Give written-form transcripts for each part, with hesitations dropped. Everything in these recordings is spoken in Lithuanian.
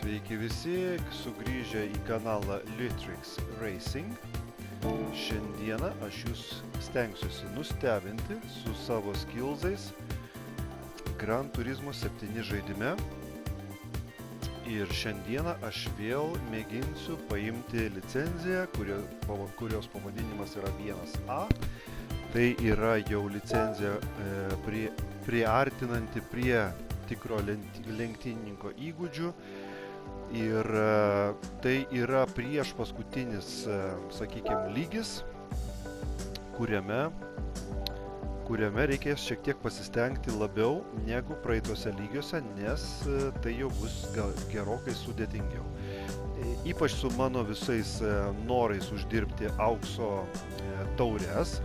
Sveiki visi, sugrįžę į kanalą Litrix Racing. Šiandieną aš jūs stengsiuosi nustebinti su savo skillsais Gran Turismo 7 žaidime. Ir šiandieną aš vėl mėginsiu paimti licenciją, kurios pavadinimas yra 1A. Tai yra jau licenzija priartinanti prie tikro lenktynininko įgūdžių. Ir tai yra prieš paskutinis, sakykime, lygis, kuriame reikės šiek tiek pasistengti labiau negu praeituose lygiuose, nes tai jau bus gerokai sudėtingiau. Ypač su mano visais norais uždirbti aukso taures,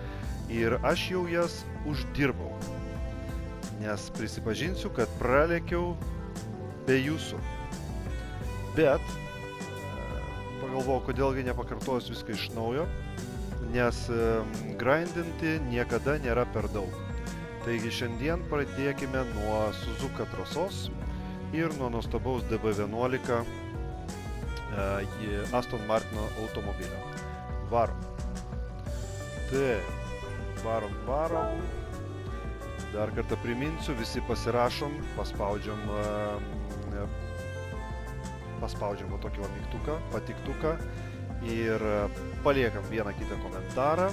ir aš jau jas uždirbau, nes prisipažinsiu, kad pralėkiau be jūsų. Bet pagalvojau, kodėlgi nepakartojus viską iš naujo, nes grindinti niekada nėra per daug. Taigi šiandien pradėkime nuo Suzuka trasos ir nuo nuostabaus DB11 Aston Martino automobilio. Varom. Taip, varom. Dar kartą priminsiu, visi pasirašom, paspaudžiam tokį mygtuką, patiktuką ir paliekam vieną kitą komentarą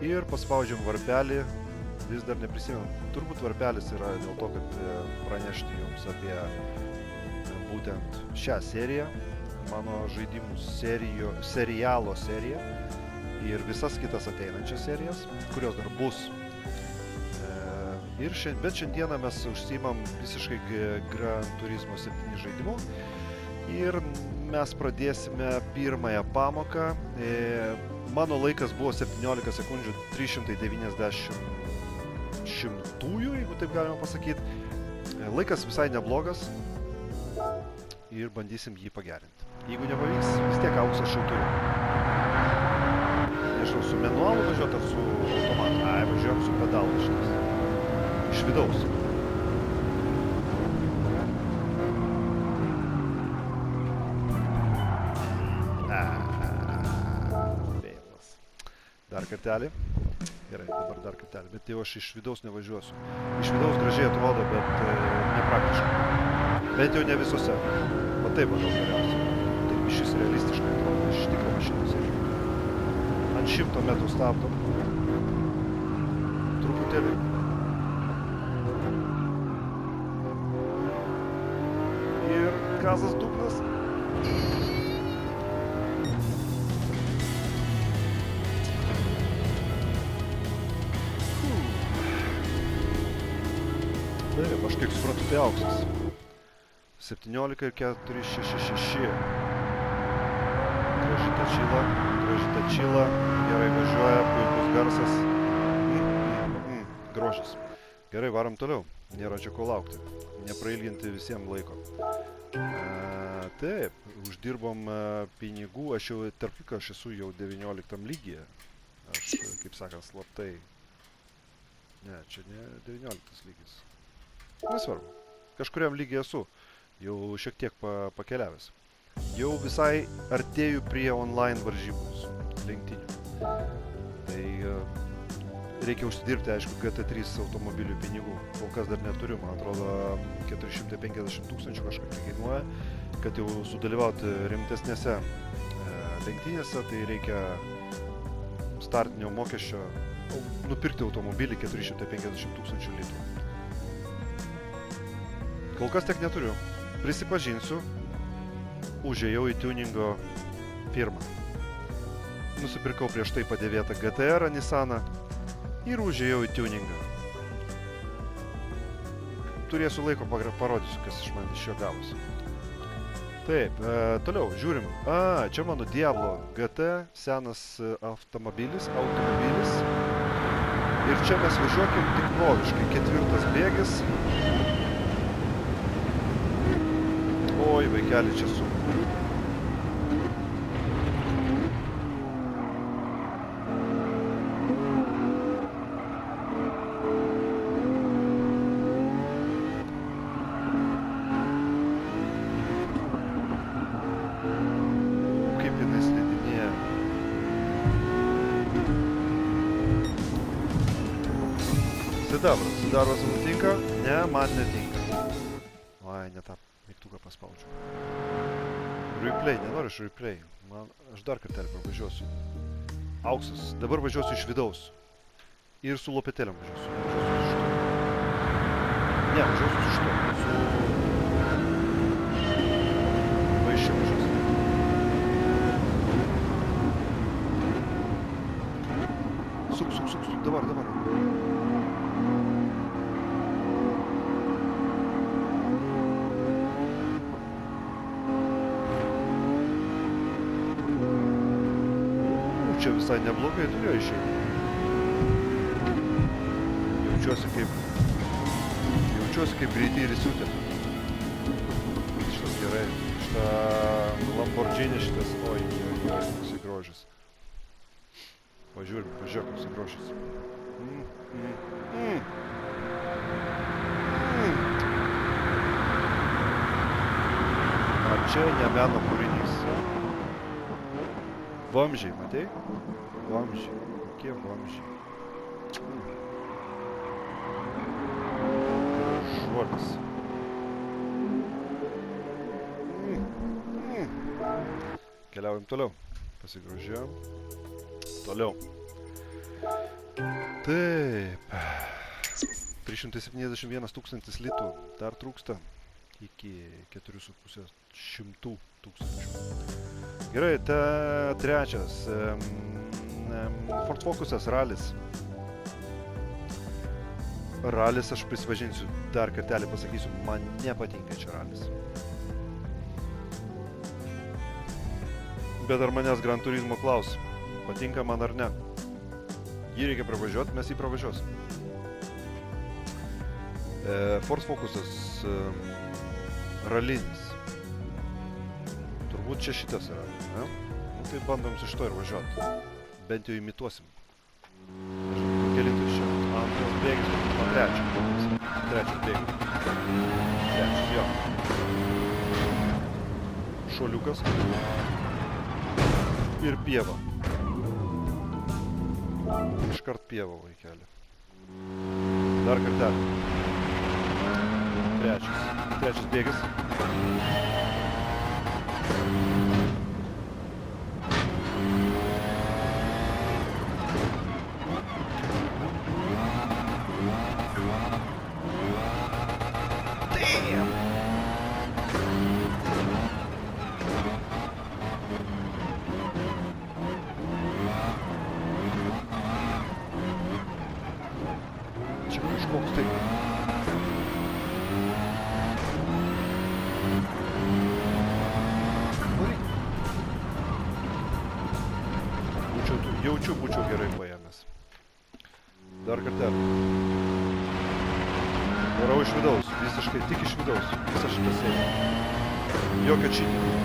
ir paspaudžiam varpelį. Vis dar neprisimenu, turbūt varpelis yra dėl to, kad pranešti jums apie būtent šią seriją, mano žaidimų serialo seriją ir visas kitas ateinančias serijas, kurios dar bus. Bet šiandieną mes užsiimam visiškai Gran Turismo 7 žaidimu ir mes pradėsime pirmąją pamoką. Mano laikas buvo 17 sekundžių 390 šimtųjų, jeigu taip galima pasakyti. Laikas visai neblogas ir bandysim jį pagerinti. Jeigu nepavyks, vis tiek auksą aš jau turiu. Nežinau, su manualu važiuoti ar su automatu? Važiuojam su pedalu šitas. Iš vidaus. Vėlas. Dar kartelį. Gerai, dabar dar kartelį. Bet jau aš iš vidaus nevažiuosiu. Iš vidaus gražiai atrodo, bet nepraktiškai. Bet jau ne visose. O taip manau geriausiai. Taip šis realistiškai atrodo iš tikro mašinos. Ant 100 metrų stabdom. Truputėlį. Gazas dugnas. Taip, aš kiek suprantu, tai auksas. 17 ir 466. Graži tačyla. Gerai važiuoja, puikus garsas. Grožis. Gerai, varom toliau. Nėra čia ko laukti. Neprailginti visiems laiko. Taip, uždirbom pinigų, aš jau tarpika, aš esu jau 19 lygyje. Aš, kaip sakant, slaptai. Ne, čia ne 19 lygis. Nesvarbu, kažkuriam lygiai esu, jau šiek tiek pakeliavęs. Jau visai artėju prie online varžybų lenktynių. Tai reikia užsidirbti, aišku, GT3 automobilių pinigų. Kol kas dar neturiu, man atrodo, 450 000 kažkaip kainuoja. Kad jau sudalyvauti rimtesnėse lenktynėse, tai reikia startinio mokesčio nupirkti automobilį 450 000 litrų. Kol kas tiek neturiu. Prisipažinsiu, užėjau į tuningo firmą. Nusipirkau prieš tai padėvėtą GTR Nissaną ir užėjau į tuningą. Turėsiu laiko, parodysiu, kas iš man iš jo gavosi. Taip, toliau, žiūrim. Čia mano Diablo GT, senas automobilis. Ir čia mes važiuokim tikroviškai, 4 bėgis. Oi, vaikeli, čia sunku. Sidabras. Sidabras man tinka? Ne, man netinka. Ai, ne tą mygtuką paspaudžiu. Replay, nenoriu iš replay. Aš dar kartelį pravažiuosiu. Auksas. Dabar važiuosiu iš vidaus. Ir su lopetėliam važiuosiu. Ne, važiuosiu su šito. Su... Vaiščiu važiuosiu. Suk, dabar. Čia visai neblogai turėjo išeiti. Jaučiuosi kaip greitį ir įsiūtė. Šitas gerai. Šitą Lamborghini šitas, oi, koks grožis. Pažiūrim, pažiūrėk, koks grožis. Ar čia ne meno kūrinys? Vamžiai, matei? Vamžiai. Kokie vamžiai? Šuolis. Keliaujam toliau. Pasigrožėjom. Toliau. Taip. 371 tūkstantis litų. Dar trūksta. Iki 4,5 šimtų tūkstančių. Gerai, trečias. Ford Focusas ralis. Ralis, aš prisipažinsiu, dar kartelį pasakysiu, man nepatinka čia ralis. Bet ar manęs Gran Turismo klaus, patinka man ar ne? Jį reikia pravažiuoti, mes jį pravažiuosim. Ford Focusas ralinis. Turbūt čia šitas yra, ne? Nu, tai bandom su šito ir važiuoti. Bent jau imituosim. Nežinau, kelintus čia. Antras bėgis, man trečias bėgis. Trečias, jo. Šuoliukas. Ir pieva. Iškart pieva, vaikelį. Dar kartelį. Trečias bėgis. Čia kažkoks tai. Jaučiu, būčiau gerai paėmęs. Dar kartelį. Varau iš vidaus, visiškai tik iš vidaus. Visą šitą sėdį. Jokio čytinimo.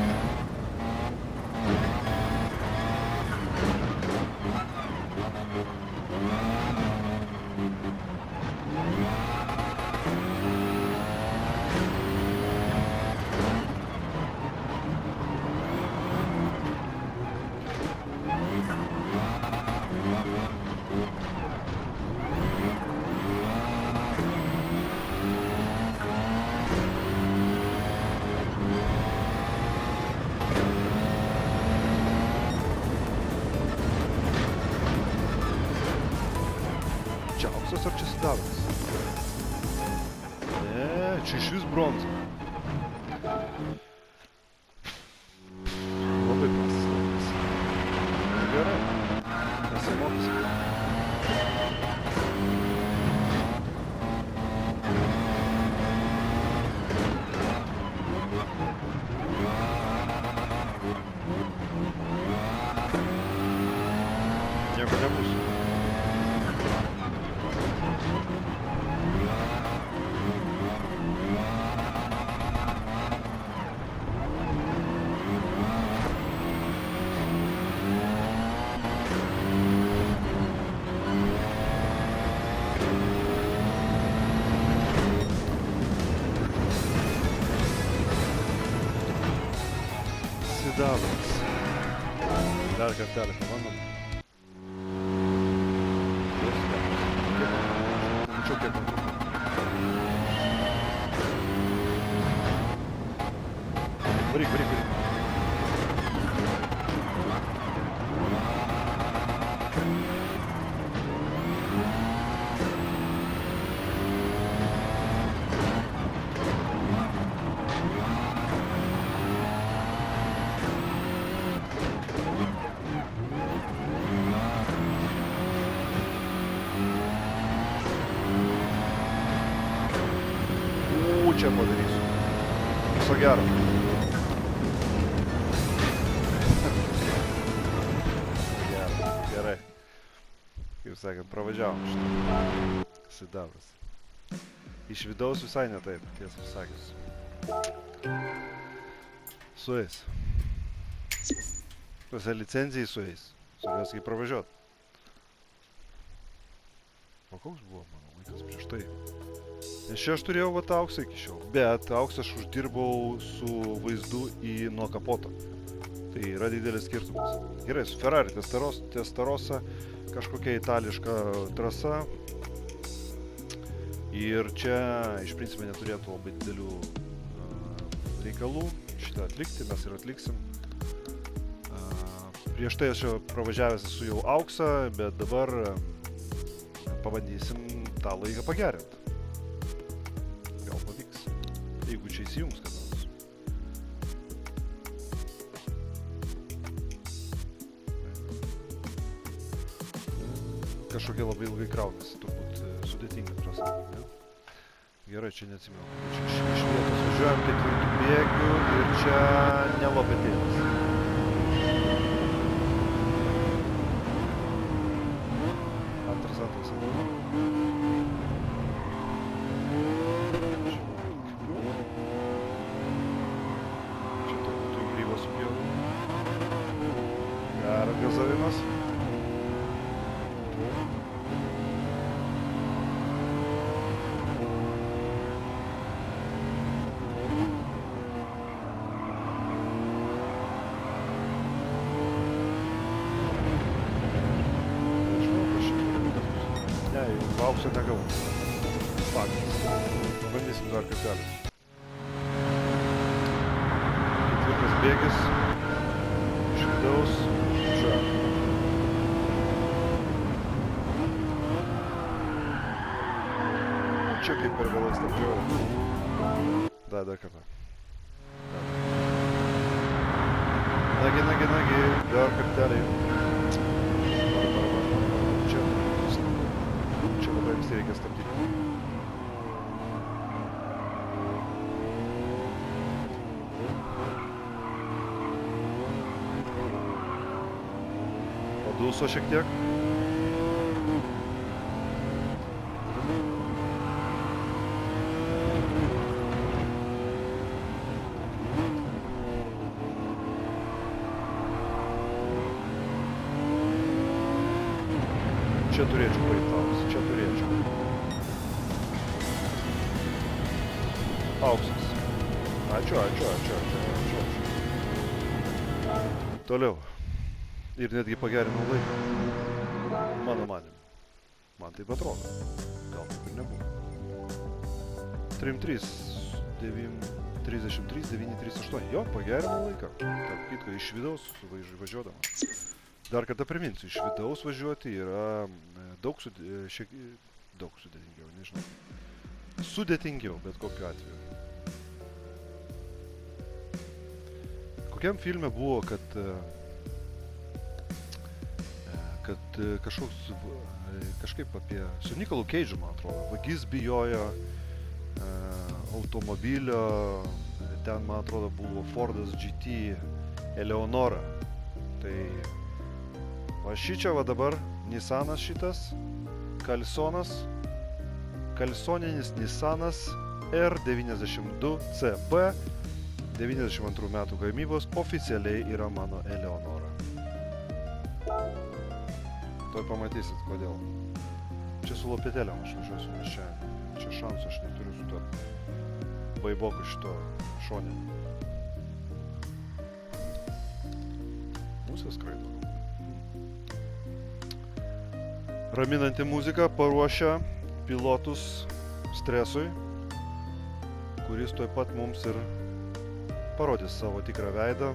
Čia auksas ar čia sidabras? Ne, čia išvis bronza. Labai prastas. Gerai. Nesimokys. Nieko nebus. Sidabras. Dar kartelį pabandom. Čia Mačiau kiek man. Varyk. Čia padarysiu. Viso gero. Gerai. Kaip sakant, pravažiavom šitą. Sidabras. Iš vidaus visai ne taip, tiesą sakius. Su jais. Tuose licenzijai su jais. Surės kaip pravažiuot. O koks buvo mano laikas prieš tai? Nes čia aš turėjau vat auksą iki šiol, bet auksą aš uždirbau su vaizdu į nuo kapoto. Tai yra didelis skirtumas. Gerai, su Ferrari Testarossa, kažkokia itališka trasa. Ir čia iš principo neturėtų labai didelių reikalų šitą atlikti, mes ir atliksim. Prieš tai aš jau pravažiavęs esu jau auksą, bet dabar pabandysim tą laiką pagerinti. Jeigu čia įsijungs kada nors. Kažkokia labai ilgai kraunasi, turbūt sudėtinga trasa. Ne? Gerai, čia neatsimenu. Čia iš vietos važiuojam 4 bėgių ir čia ne lopetėlis. Antras. Gazavimas. Ne, jau auksą negavau. Faktas. Bandysim dar kartelį. Ketvirtas bėgis. Iš vidaus. Čia kaip per vėlai stabdžiau. Dar kartą. Nagi, dar kartelį. Čia labai anksti reikia stabdyti. Padūso šiek tiek. Čia turėčiau paitausi, čia turėčiau. Auksas. Ačiū. Toliau. Ir netgi pagerinau laiką. Mano manimu. Man taip atrodo. Gal taip ir nebuvo. 3.3, 33, 9.38. Jo, pagerinau laiką. Tarp kitko iš vidaus važiuodama. Dar kartą priminsiu, iš vidaus važiuoti yra daug sudėtingiau, nežinau. Sudėtingiau, bet kokiu atveju. Kokiam filme buvo, kad kažkaip apie, su Nikolu Keidžu, man atrodo, vagis bijojo automobilio, ten, man atrodo, buvo Fordas GT Eleonora. Tai va šičia va dabar Nissanas šitas, Kalsoninis Nissanas R92 CB 92 metų gamybos oficialiai yra mano Eleonora. Tuoj pamatysit, kodėl. Čia su lopetėliam aš važiuosiu, nes čia šansų aš neturiu su to baiboku šito šonė. Musės skraido. Raminanti muzika paruošia pilotus stresui, kuris tuoj pat mums ir parodys savo tikrą veidą.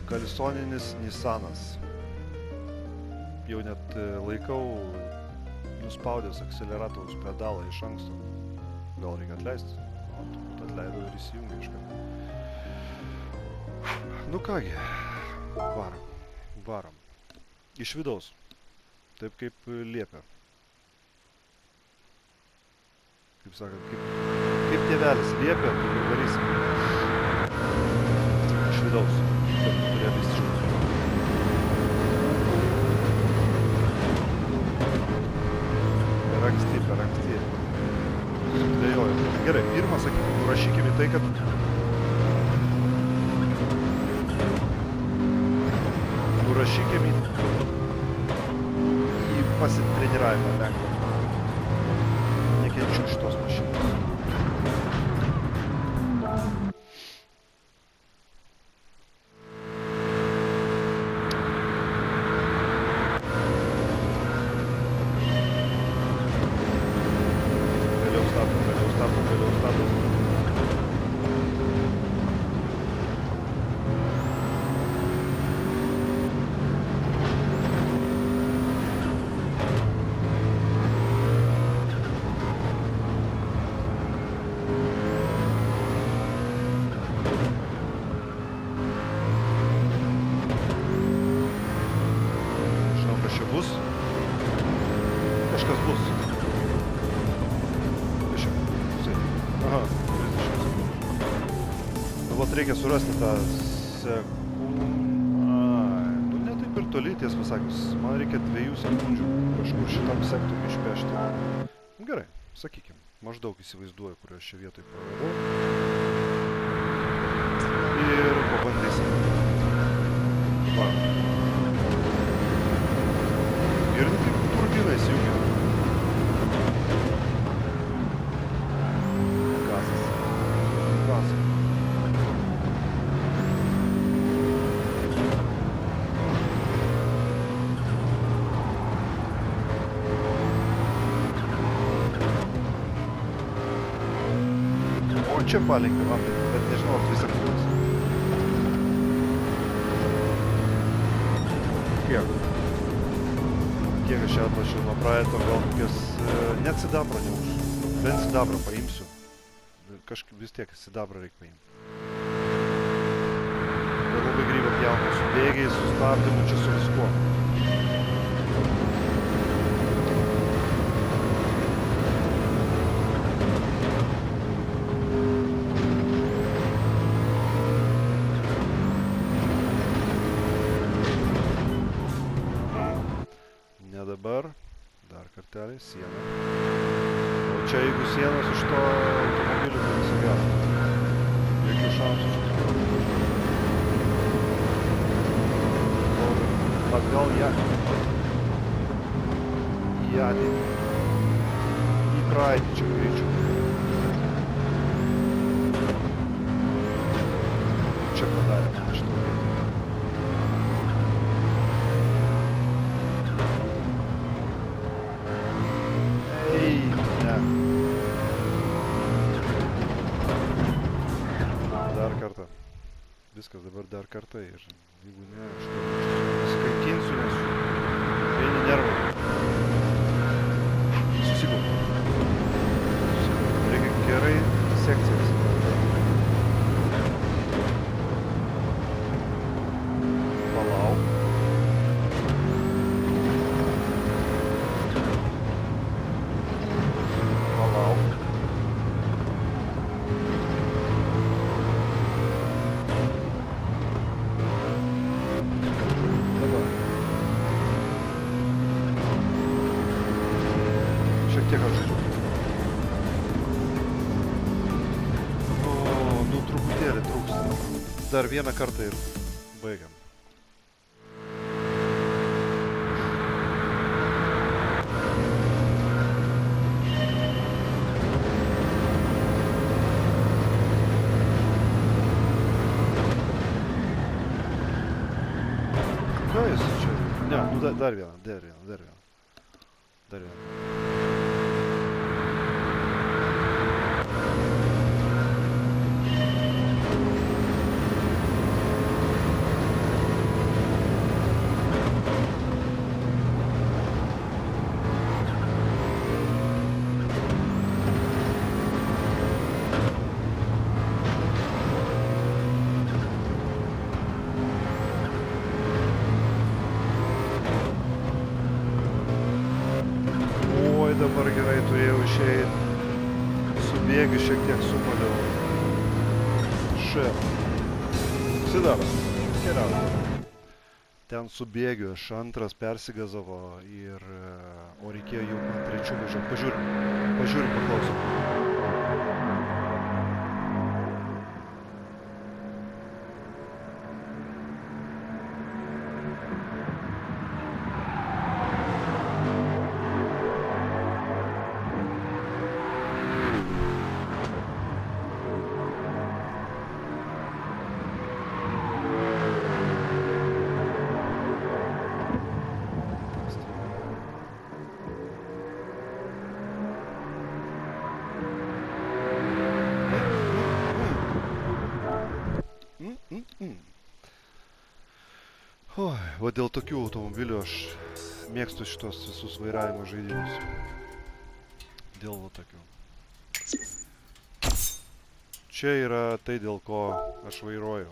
Kalsoninis Nissanas. Jau net laikau nuspaudęs akseleratoriaus pedalą iš anksto. Gal reikia atleisti? O, turbūt atleidau ir įsijungiu iš karto. Nu kągi, varom. Iš vidaus. Taip kaip liepia. Kaip sakant, kaip tėvelis liepia, tai ir varysim. Iš vidaus. Kad realistiškai. Per anksti. Sudvėjoju. Gerai, pirmą, sakykime, nurašykime tai, kad nurašykime į pasitreniravimą lengvą. Nekenčiu šitos mašinos. Kažkas bus. Aha, 30. Nu, vat reikia surasti tą sekundę. Nu, ne taip ir toli, tiesą pasakius. Man reikia 2 sekundžių kažkur šitam sektoriui išpešti. Gerai, sakykim. Maždaug įsivaizduoju, kurioje šia vietoj praradau. Ir pabandysim. Va. Ir kaip turbina įsijungia. Čia palenkiu, bet nežinau, ar visą kliūs. Kiek aš čia atlašiu nuo praeito, gal kokias, net sidabrą neuž. Bent sidabrą paimsiu. Kažkaip vis tiek sidabrą reikia paimti. Bet labai grybą pjaunu su bėgiais, su stabdymu, čia su viskuo. Dabar, dar kartelį, siena. O čia jeigu sienos iš to automobilių, tai visi gero. Jokių šansų čia turiu. Atgal į ateitį. Į ateitį. Į praeitį čia greičiau. Čia padarėme iš to. Viskas dabar dar kartą ir jeigu ne, aš skaitinsiu, nes vieni nervai. Susikaupiu. Reikia gerai sekcijas. Palauk. Kiek aš žaidžiu? Nu, truputėlį trūksta. Dar vieną kartą ir baigiam. Ką jis čia? Ne, nu dar vieną. šiek tiek sumaliau. Sidaro. Keliauju. Ten subėgiu, aš antras persigazavo ir... O reikėjo jau man trečių važiuoti. Pažiūrim, paklausom. Va dėl tokių automobilių aš mėgstu šitos visus vairavimo žaidimus. Dėl va tokių. Čia yra tai, dėl ko aš vairuoju.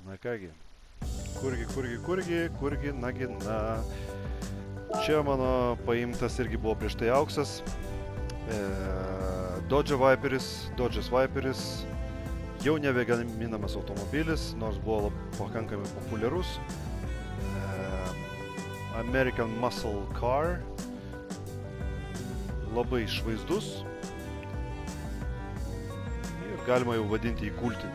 Na kągi. Kurgi, nagi, na. Čia mano paimtas irgi buvo prieš tai auksas. Dodge'as Viperis. Jau nebegaminamas automobilis, nors buvo pakankamai populiarus. American Muscle Car. Labai išvaizdus. Ir galima jau vadinti jį kultinį.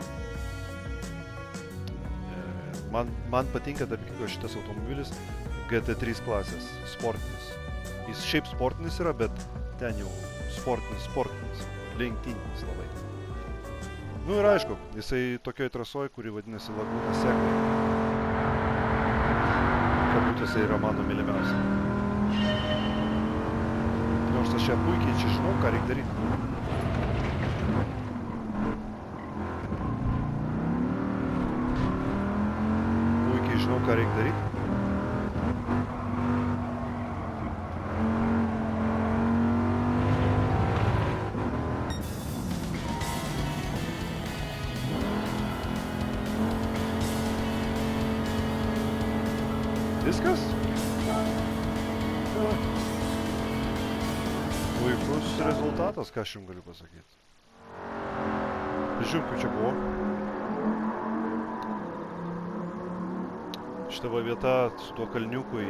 Man patinka tarp kitko šitas automobilis GT3 klasės, sportinis. Jis šiaip sportinis yra, bet ten jau sportinis, lenktyninis labai. Nu ir aišku, jisai tokioj trasoj, kuri vadinasi Laguna Seca. Kabutėse yra mano mylimiausia. Nors aš čia puikiai čia žinau, ką reikia daryti. Puikiai žinau, ką reikia daryti. Viskas? Puikus rezultatas, ką aš jums galiu pasakyti. Žiūrėk, kaip čia buvo. Šita va vieta su tuo kalniuku į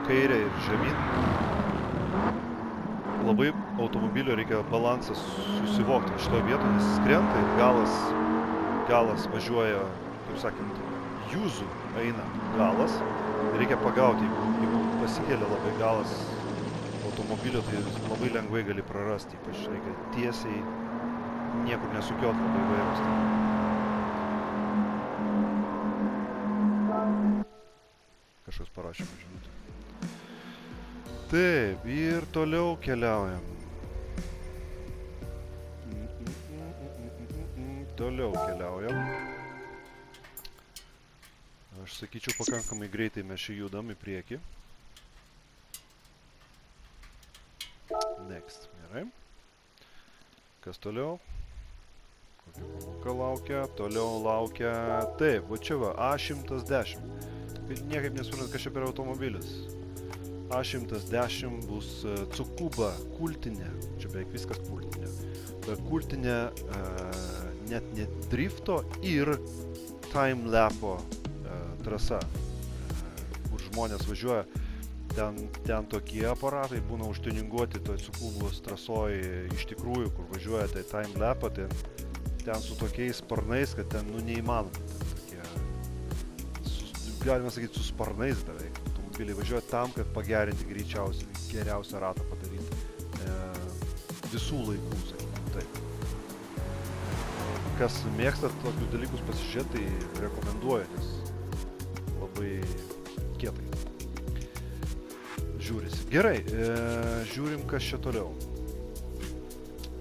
kairę ir žemyn. Labai automobilio reikia balansą susivokti. Šitoje vietoje jis skrenta ir galas važiuoja, kaip sakant, jūzų eina galas. Reikia pagauti, jeigu pasikelia labai galas automobilio, tai labai lengvai gali prarasti, ypač reikia tiesiai niekur nesukiot labai vairus. Kažkas parašė, žinot. Taip, ir toliau keliaujam. Aš sakyčiau, pakankamai greitai mes čia judam į priekį. Next, gerai. Kas toliau? Kokia pamoka laukia? Toliau laukia... Taip, va čia va, A110. Niekaip nesuprantu, kas čia per automobilis. A110 bus Tsukuba kultinė. Čia beveik viskas kultinė. Kultinė net drifto ir time-lapo trasa, kur žmonės važiuoja, ten tokie aparatai būna užtuninguoti toj Tsukubos trasoj iš tikrųjų, kur važiuoja tai time-lapą, ten su tokiais sparnais, kad ten neįmanoma. Galima sakyti, su sparnais beveik. Automobiliai važiuoja tam, kad pagerinti geriausią ratą padaryti visų laikų, sakykime, taip. Kas mėgsta tokius dalykus pasižiūrėti, tai rekomenduoju, nes labai kietai žiūrisi. Gerai, žiūrim, kas čia toliau.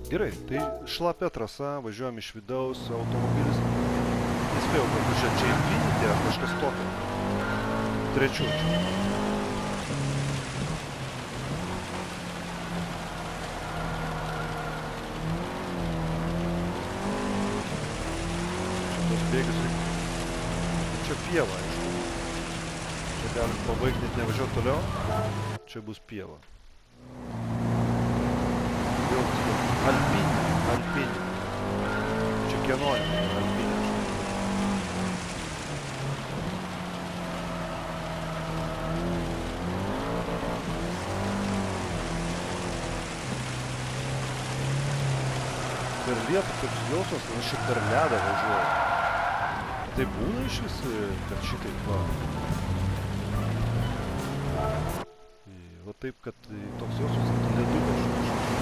Gerai, tai šlapia trasa, važiuojam iš vidaus, automobilis. Nespėjau, kad čia Infiniti ar kažkas tokio. Trečiu čia. Šitos bėgius reikia. Čia pieva, aišku. Čia galim pabaigti, net nevažiuoti toliau. Čia bus pieva. Alpinė. Čia kieno Alpinė. Per lietą toks jausmas, kad aš čia per ledą važiuoju. Tai būna iš vis, kad šitaip va. Va taip, kad toks jausmas, kad ledu važiuoju.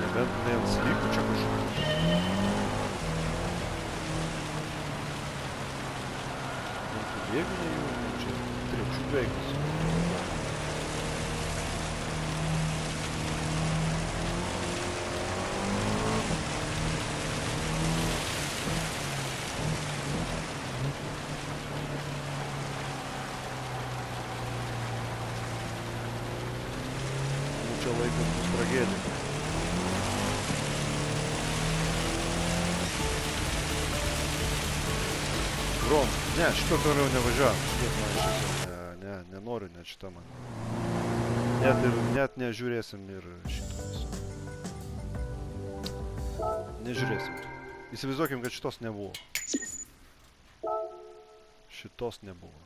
Nebent ne ant slykų čia kažkokiu. Ant bėginė jau, čia trečių bėginis. Čia laikas bus tragedija. Rom, ne, šito toliau nevažiuojam. Šiek man šis nenoriu net šitą man. Net nežiūrėsim ir šito viso. Nežiūrėsim. Įsivaizduokim, kad šitos nebuvo. Šitos nebuvo.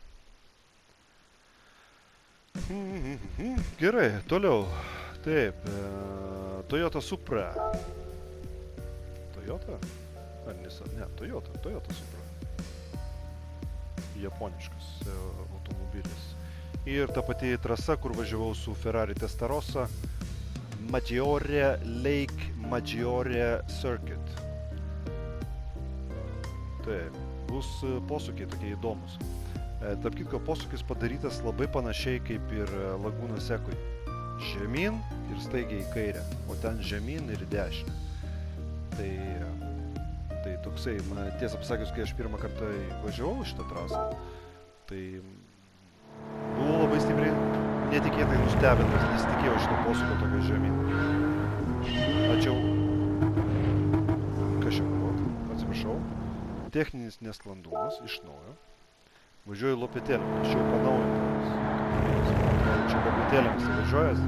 Gerai, toliau. Taip, Toyota Supra. Toyota? Ar Nissan? Ne, Toyota Supra. Japoniškas automobilis. Ir ta pati trasa, kur važiavau su Ferrari Testarossa, Maggiore Lake Maggiore Circuit. Taip, bus posūkiai tokie įdomus. Tarp kitko, posūkis padarytas labai panašiai kaip ir Laguna Secui. Žemyn ir staigiai į kairę, o ten žemyn ir į dešinę. Tai toksai, tiesą pasakius, kai aš pirmą kartą važiavau šitą trasą, tai buvau labai stipriai netikėtai nustebintas, nesitikėjau šito posūkio tokio žemyn. Tačiau, kas čia buvo, atsiprašau, techninis nesklandumas iš naujo. Važiuoju lopetėlėm, aš jau panaujintas. Čia lopetėlėm įsivažiuojas.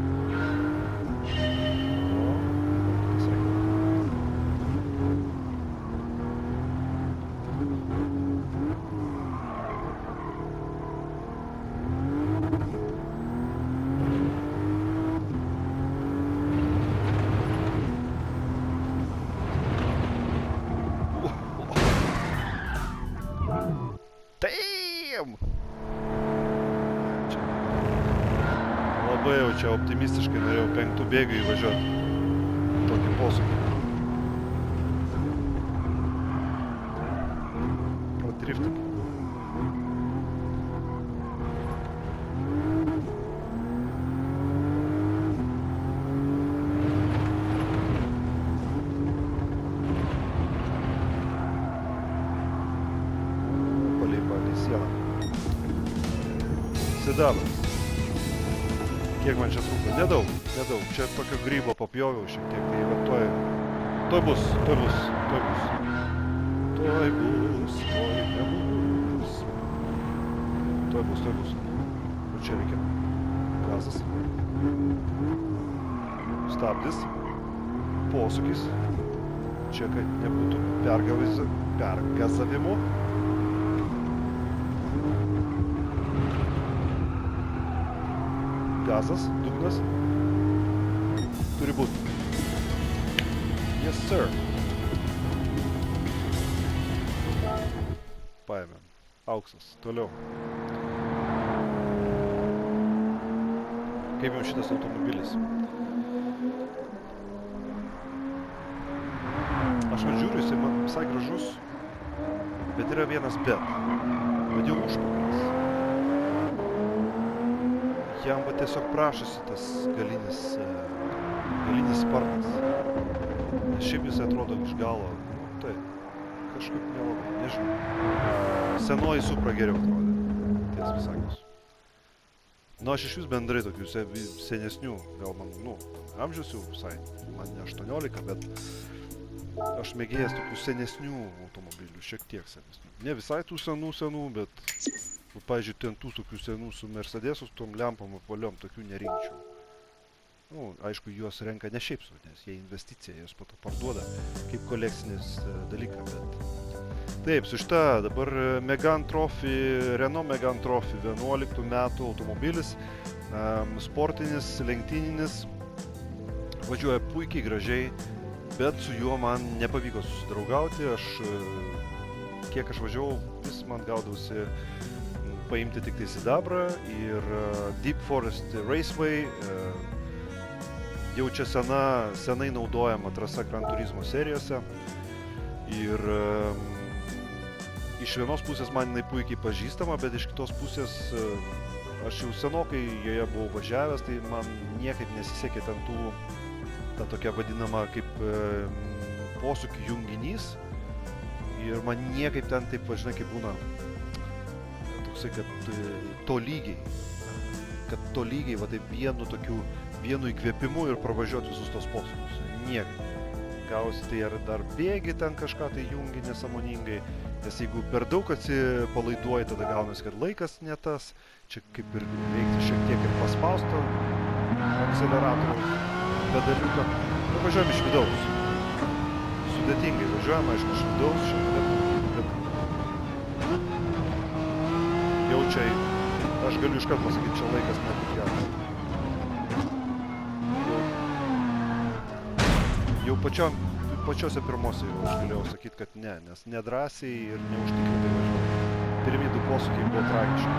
Labai jau čia optimistiškai norėjau 5 bėgių įvažiuoti. Tokį posūkį. Pradriftinį. Palei sieną. Sidabras. Kiek man čia trūko? Nedaug. Čia tokio grybo papjoviau šiek tiek, tai va tuoj bus. Tuoj nebus. O čia reikia gazas. Stabdis. Posūkis. Čia, kad nebūtų pergazavimo. Gazas, dugnas. Turi būti. Yes, sir. Paėmėm. Auksas. Toliau. Kaip jums šitas automobilis? Aš žiūriu, jisai man visai gražus, bet yra vienas bet. Bet jau užpakalis. Jam va tiesiog prašosi tas galinis sparnas. Šiaip jis atrodo iš galo, tai kažkaip nelabai, nežinau. Senoji Supra geriau atrodė, tiesą pasakius. Nu, aš iš vis bendrai tokių senesnių, gal man, amžius jau visai, man ne 18, bet aš mėgėjęs tokių senesnių automobilių, šiek tiek senesnių. Ne visai tų senų, bet pavyzdžiui, ten tų tokių senų su Mercedesus, tom lempom apvaliom, tokių nerinkčiau. Nu, aišku, juos renka ne šiaip sau, nes jie investicija, juos po to parduoda kaip kolekcinis dalyką, bet... Taip, su šita dabar Megane Trophy, Renault Megane Trophy 11 metų automobilis, sportinis, lenktyninis, važiuoja puikiai, gražiai, bet su juo man nepavyko susidraugauti, kiek aš važiavau, vis man gaudausi paimti tik tai sidabrą ir Deep Forest Raceway, jau čia senai naudojama trasa Gran Turismo serijose ir iš vienos pusės man jinai puikiai pažįstama, bet iš kitos pusės aš jau senokai joje buvau važiavęs, tai man niekaip nesisekė ten ta tokia vadinama kaip posūkių junginys ir man niekaip ten taip, žinai, kaip būna toksai, kad tolygiai, va taip vienu įkvėpimu ir pravažiuoti visus tos posūkius. Niekaip. Gausi tai ar dar bėgi ten kažką tai jungi nesąmoningai, nes jeigu per daug atsipalaiduoji, tada gaunasi, kad laikas ne tas, čia kaip ir reikti šiek tiek ir paspausto akceleratoriaus pedaliuką. Nu, važiuojam iš vidaus. Sudėtingai važiuojam, aišku, iš vidaus, bet jau čia, aš galiu iškart pasakyti, čia laikas nebūtų geras. Jau pačiose pirmose jau aš galėjau sakyti, kad ne, nes nedrąsiai ir neužtikrintai važiuoju. Pirmi du posūkiai buvo tragiški.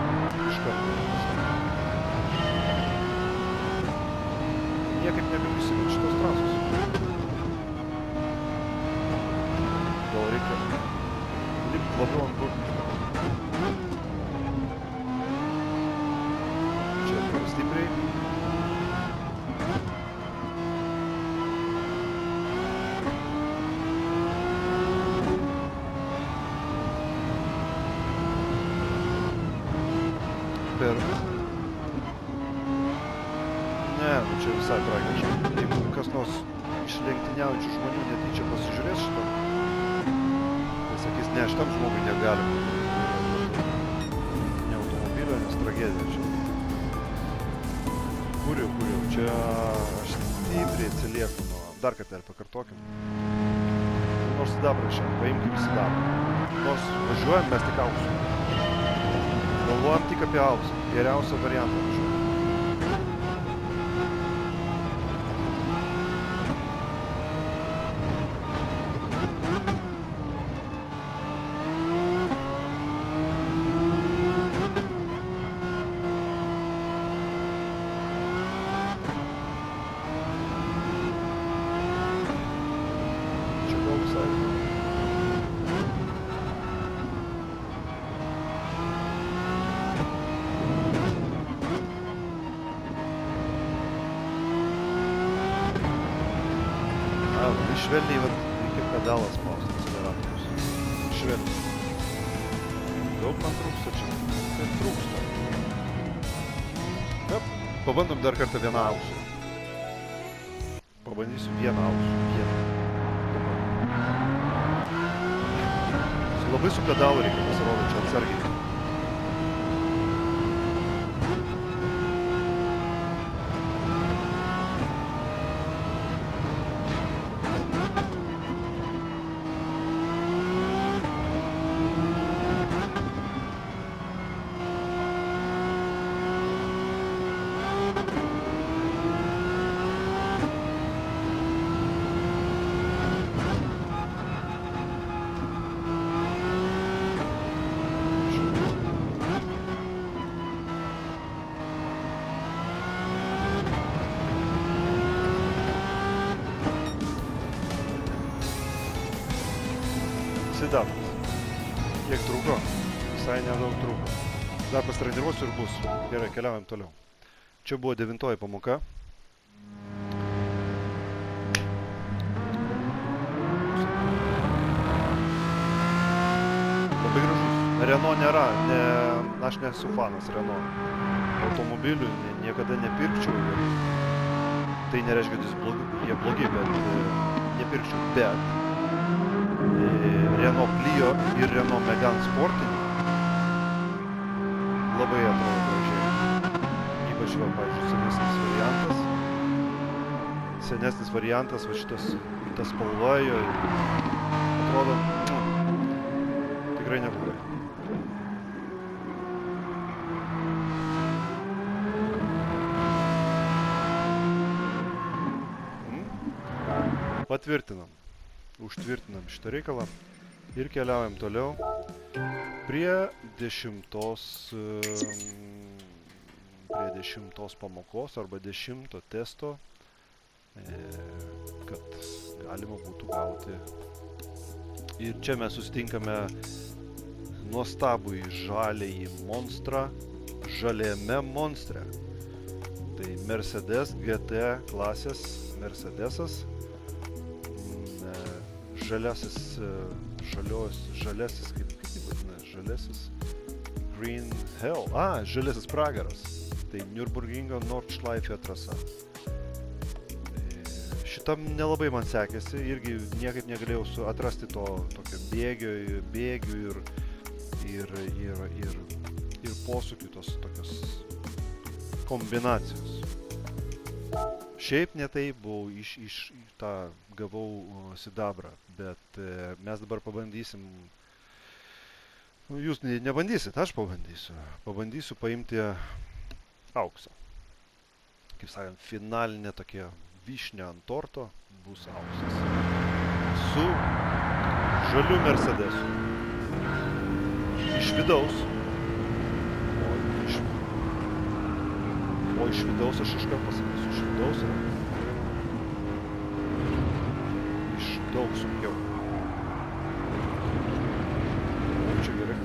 Iš karto. Niekaip negaliu įsiminti šitos trasos. Gal reikia lipti labiau ant burtų. Čia per stipriai. Ne, čia visai tragiškai. Jeigu kas nors iš lenktyniaujančių žmonių netyčia pasižiūrės šitą, tai sakys, ne, šitam žmogui negalim. Ne automobilio, nes tragedija čia. Kuriu. Čia aš stipriai atsilieku nuo... Dar kartelį pakartokim. Nors sidabrą šiandien, paimkim sidabrą. Nors važiuojam, mes tik auksų. Galvojam tik apie auksą. Geriausią variantą važiuojam. Švelniai, reikia pedalą spausti akceleratorius. Švelniai. Daug man trūksta čia. Taip trūksta. Taip, pabandom dar kartą vieną ausų. Pabandysiu vieną ausų. Labai su pedalu reikia pasirodyti čia atsargiai. Sidabras. Kiek trūko? Visai nedaug trūko. Dar pasitreniruosiu ir bus. Gerai, keliaujam toliau. Čia buvo 9 pamoka. Labai gražus. Renault nėra. Aš nesu fanas Renault automobilių. Niekada nepirkčiau. Tai nereiškia, kad jie blogi, bet nepirkčiau. Bet Renault Clio ir Renault Megane sportinį labai atrodo gražiai. Ypač, pavyzdžiui, senesnis variantas. senesnis variantas, va šitas, ta spalva jo, atrodo, tikrai neblogai. Patvirtinam, užtvirtinam šitą reikalą ir keliaujam toliau prie 10 pamokos arba 10 testo, kad galima būtų gauti. Ir čia mes susitinkame nuostabųjį žaliąjį monstrą žaliame monstre. Tai Mercedes GT klasės Mercedesas, žaliasis, kaip vadina, žaliasis Green Hell, žaliasis pragaras. Tai Nürburgringo Nordschleife trasa. Šitam nelabai man sekėsi, irgi niekaip negalėjau atrasti to tokio bėgių ir posūkių, tos tokios kombinacijos. Šiaip ne tai buvau gavau sidabrą, bet mes dabar pabandysim, jūs nebandysit, aš pabandysiu. Pabandysiu paimti auksą. Kaip sakant, finalinė tokia vyšnė ant torto bus auksas. Su žaliu Mercedesu. Iš vidaus. O iš vidaus aš iškart pasakysiu. Iš vidaus yra iš daug sunkiau. Čia gerai.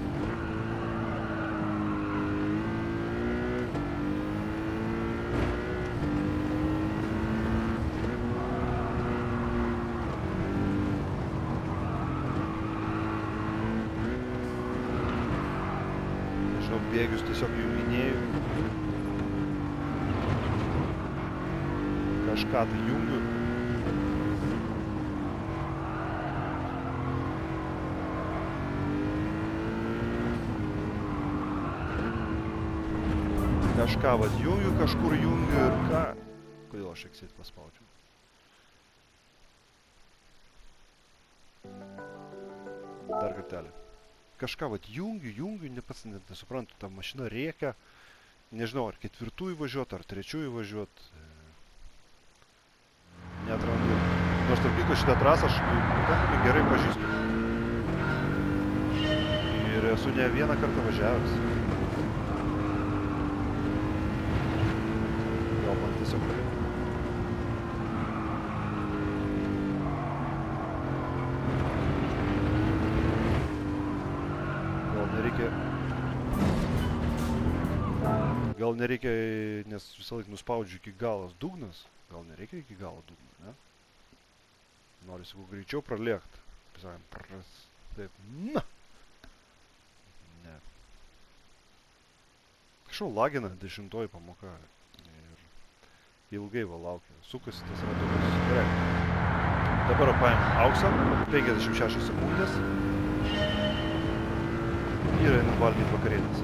Bėgius tiesiog junginėjau. Kažką tai jungiu. Kažką vat jungiu, kažkur jungiu ir ką. Kodėl aš exit paspaudžiu? Dar kartelį. Kažką vat jungiu, pats net nesuprantu, ta mašina rėkia, nežinau, ar ketvirtųjų važiuot, ar trečiųjų važiuot, neatrandu. Nors tarp kitko šitą trasą aš pakankamai gerai pažįstu. Ir esu ne vieną kartą važiavęs. Gal man tiesiog reikia. Gal nereikia, nes visą laiką nuspaudžiu iki galos dugnas. Gal nereikia iki galo dugno, ne? Norisi kuo greičiau pralėkt. Taip, na! Ne. Kažau lagina 10 pamoka. Ir ilgai va laukia. Sukasi tas ratukas. Gerai. Dabar paėm auksą. 56 sekundės. Ir einam valgyti vakarienės.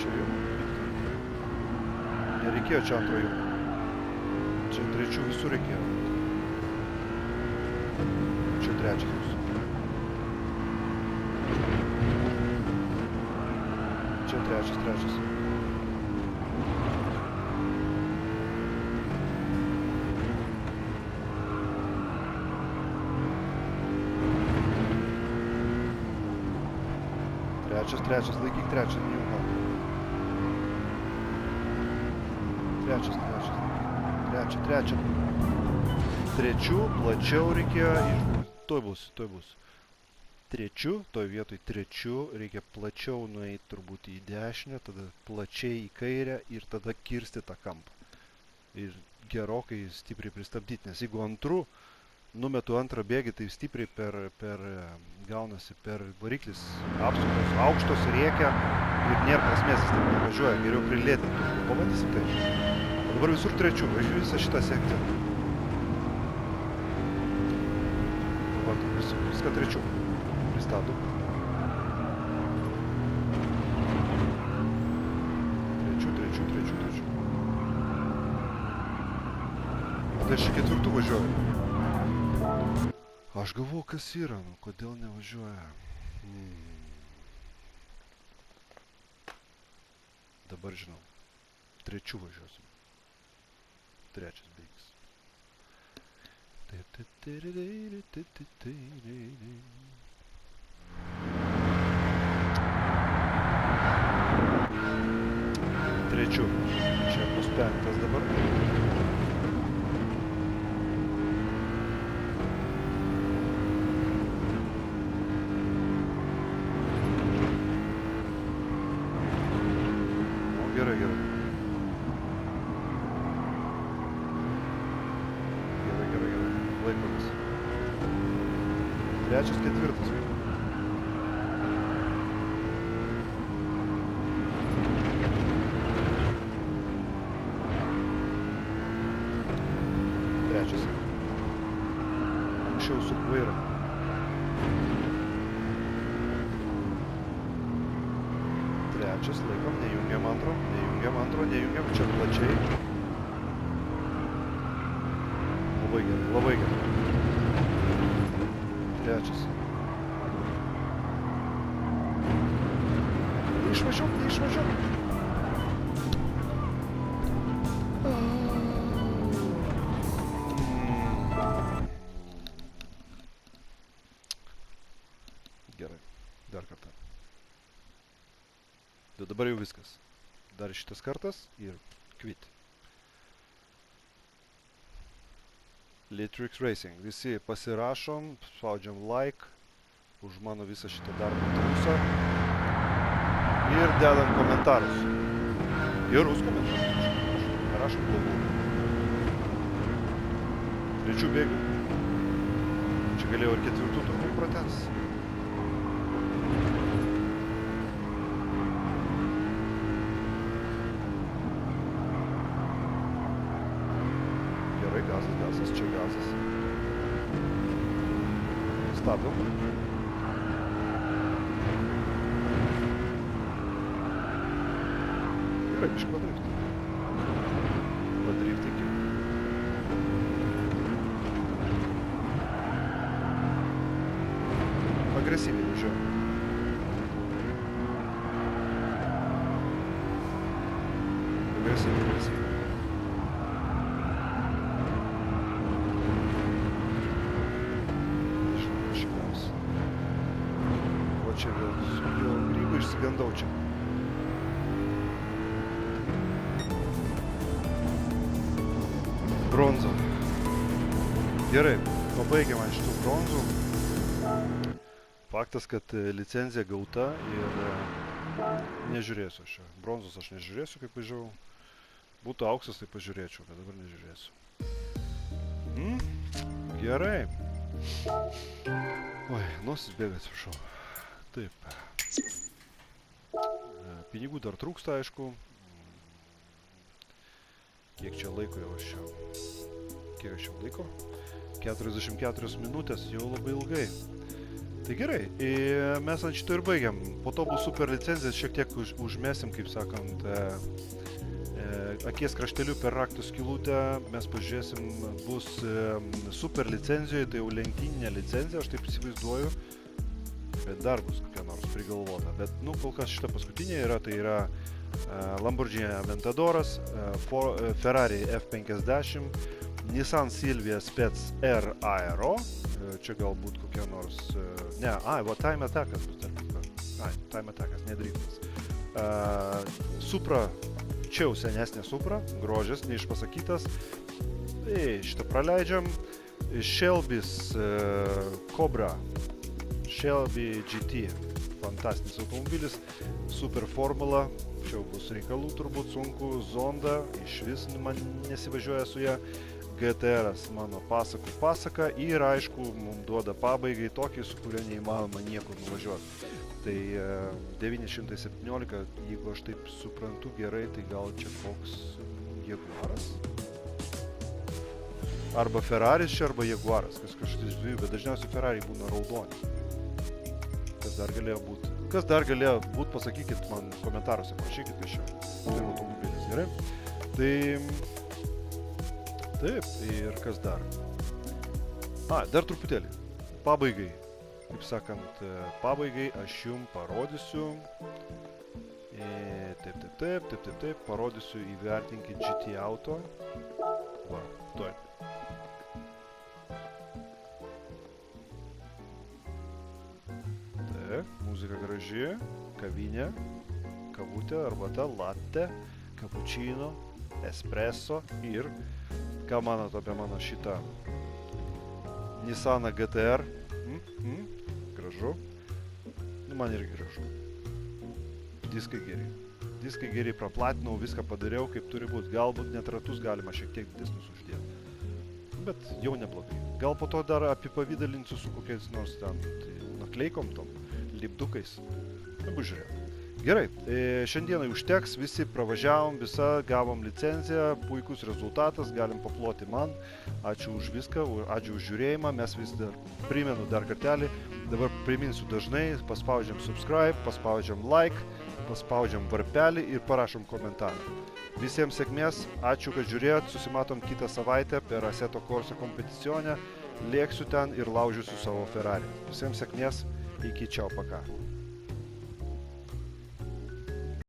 Čia jau. Nereikėjo čia antro jau. Čia trečių visų reikėjo. Čia trečias visų. Čia trečias. Trečias, laikyk trečią, nejunga. Trečią. Trečių, plačiau reikėjo, tuoj bus. Toj vietoj trečių reikia plačiau nueiti turbūt į dešinę, tada plačiai į kairę ir tada kirsti tą kampą. Ir gerokai stipriai pristabdyti, nes jeigu antru numetu antrą bėgį, tai stipriai gaunasi per variklis apsukos aukštos rėkia ir nėra prasmės, jis taip nevažiuoja, geriau prilėtinti. Pabandysim taip. O dabar visur trečių, važiuoju visą šitą sekciją. Viską trečių. Pristatų. Tai aš 4 važiuoju. Aš galvoju, kas yra, nu kodėl nevažiuoja. Dabar žinau. 3 važiuosim. 3 baigis. Trečiu. Čia bus 5 dabar. Gerai, gerai. Gerai. Laikomės. 3, 4. Trečias. Anksčiau su vairą. Trečias, laikom, nejungiam antro, čia plačiai. Labai gerai. Trečias. Neišvažiuok. Gerai, dar kartą. Dabar jau viskas. Dar šitas kartas ir kvit. Litrix Racing. Visi pasirašom, spaudžiam like už mano visą šitą darbą trusą. Ir dedam komentarus. Gerus komentarus. Rašom blogų. 3 bėgių. Čia galėjau ir 4 turbūt pratęs. Gerai, gazas, čia gazas. Stabdom. Gerai, biškį padrifti. Padriftinkim. Agresyviai važiuoju. Agresyviai. Čia vėl grybų išsigandau čia. Bronza. Gerai, pabaigiam ant šitų bronzų. Faktas, kad licenzija gauta ir nežiūrėsiu aš čia. Bronzos aš nežiūrėsiu, kaip važiavau. Būtų auksas, tai pažiūrėčiau, bet dabar nežiūrėsiu. Gerai. Oi, nosis bėga, atsiprašau. Taip. Pinigų dar trūksta, aišku. Kiek čia laiko jau aš čia? Kiek aš jau laiko? 44 minutės, jau labai ilgai. Tai gerai, mes ant šito ir baigiam. Po to bus super licenzijas, šiek tiek užmesim, kaip sakant, akies krašteliu per raktų skylutę. Mes pažiūrėsim, bus super licenzijoje, tai jau lenktyninė licenzija, aš taip įsivaizduoju. Bet dar bus kokia nors prigalvota. Bet, nu, kol kas šita paskutinė yra, tai yra Lamborghini Aventadoras, Ferrari F50, Nissan Silvia Spec R Aero, čia galbūt kokia nors, va Time Attackas bus tarp kitko. Time Attackas, nedriftas. Supra, čia jau senesnė Supra, grožės, neišpasakytas. Šitą praleidžiam. Shelby's Cobra. Shelby GT, fantastinis automobilis, super formula, čia bus reikalų turbūt sunku, Zonda, iš vis man nesivažiuoja su ją, GTR-as mano pasaka ir aišku, mums duoda pabaigai tokį, su kurio neįmanoma niekur nuvažiuoti. Tai 917, jeigu aš taip suprantu gerai, tai gal čia koks Jaguaras? Arba Ferraris čia, arba Jaguaras, kažkas iš dviejų, bet dažniausiai Ferrari būna raudoni. Kas dar galėjo būt, pasakykit man komentaruose, prašykit, kas čia tai automobilis, gerai? Tai Taip, ir kas dar? Dar truputėlį. Pabaigai. Kaip sakant, pabaigai aš jums parodysiu. Taip. Parodysiu įvertinkit GT Auto. Va, tuoj. Taip, muzika graži. Kavinė. Kavutė, arbata, latte, cappuccino, espresso ir ką manot apie mano šitą Nissaną GTR? Gražu. Man irgi gražu. Diskai geri. Diskai geri praplatinau, viską padariau kaip turi būti. Galbūt net ratus galima šiek tiek didesnius uždėti. Bet jau neblogai. Gal po to dar apipavydalinsiu su kokiais nors ten nakleikom tom, lipdukais. Bus žiūrėt. Gerai, šiandienai užteks, visi pravažiavom, gavom licenciją, puikus rezultatas, galim paploti man. Ačiū už viską, ačiū už žiūrėjimą, mes vis dar primenu dar kartelį, dabar priminsiu dažnai, paspaudžiam subscribe, paspaudžiam like, paspaudžiam varpelį ir parašom komentarą. Visiems sėkmės, ačiū, kad žiūrėjot, susimatom kitą savaitę per Assetto Corsa kompeticionę, lėksiu ten ir laužiusiu savo Ferrari. Visiems sėkmės, iki čiau, paka.